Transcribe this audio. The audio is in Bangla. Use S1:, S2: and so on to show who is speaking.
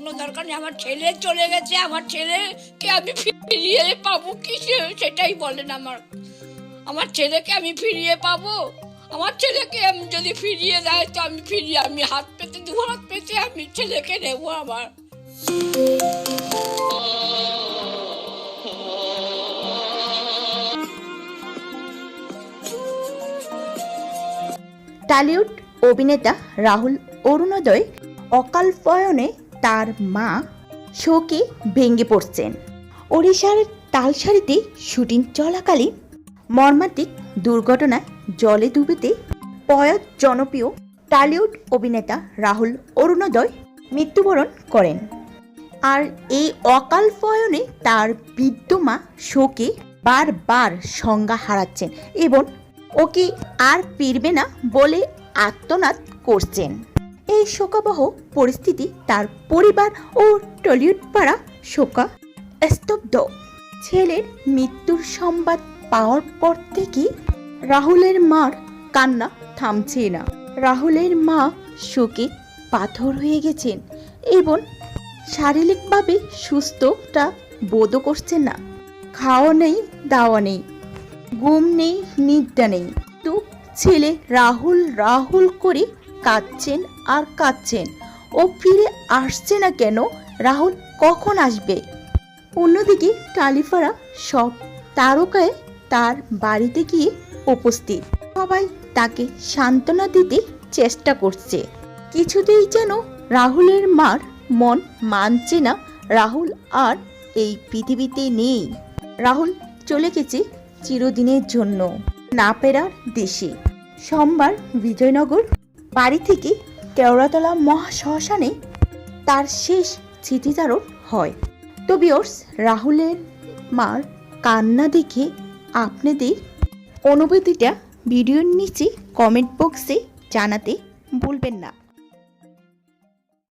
S1: কোনো দরকার নেই। আমার ছেলে চলে গেছে, আমার ছেলেকে আমি ফিরিয়ে পাবো কি সেটাই বলেন। আমার ছেলেকে আমি ফিরিয়ে পাবো? আমার ছেলেকে আমি যদি ফিরিয়ে দেয় তো আমি হাত পেতে দু হাত পেতে আমি ছেলেকে নেবো আমার।
S2: টলিউড অভিনেতা রাহুল অরুণোদয় অকাল প্রয়াণে তার মা শোকে ভেঙে পড়ছেন। ওড়িশার তালসারিতে শুটিং চলাকালীন মর্মান্তিক দুর্ঘটনায় জলে ডুবেতে প্রয়াত জনপ্রিয় টলিউড অভিনেতা রাহুল অরুণোদয় মৃত্যুবরণ করেন। আর এই অকাল প্রয়াণে তার বৃদ্ধ মা শোকে বারবার সংজ্ঞা হারাচ্ছেন এবং ওকে আর ফিরবে না বলে আর্তনাদ করছেন। এই শোকাবহ পরিস্থিতি তার পরিবার ও টলিউড পাড়া শোকা স্তব্ধ। ছেলের মৃত্যুর সংবাদ পাওয়ার পর থেকে রাহুলের মার কান্না থামছে না। রাহুলের মা শোকে পাথর হয়ে গেছেন এবং শারীরিকভাবে সুস্থতা বোধ করছেন না। খাওয়া নেই, দাওয়া নেই, ঘুম নেই, নিদ্রা নেই। তো ছেলে রাহুল রাহুল করে কাঁদছেন আর কাঁদছেন। ও ফিরে আসছে না কেন? রাহুল কখন আসবে? অন্যদিকে টালিপাড়া সব তারকায় তার বাড়িতে গিয়ে উপস্থিত। সবাই তাকে সান্ত্বনা দিতে চেষ্টা করছে। কিছুতেই যেন রাহুলের মার মন মানছে না রাহুল আর এই পৃথিবীতে নেই। রাহুল চলে গেছে চিরদিনের জন্য না ফেরার দেশে। সোমবার বিজয়নগর বাড়ি থেকে কেওড়াতলা মহাশ্মশানে তার শেষ স্মৃতিচারণ হয়। তো ভিউয়ার্স, রাহুলের মার কান্না দেখে আপনাদের অনুভূতিটা ভিডিওর নিচে কমেন্ট বক্সে জানাতে ভুলবেন না।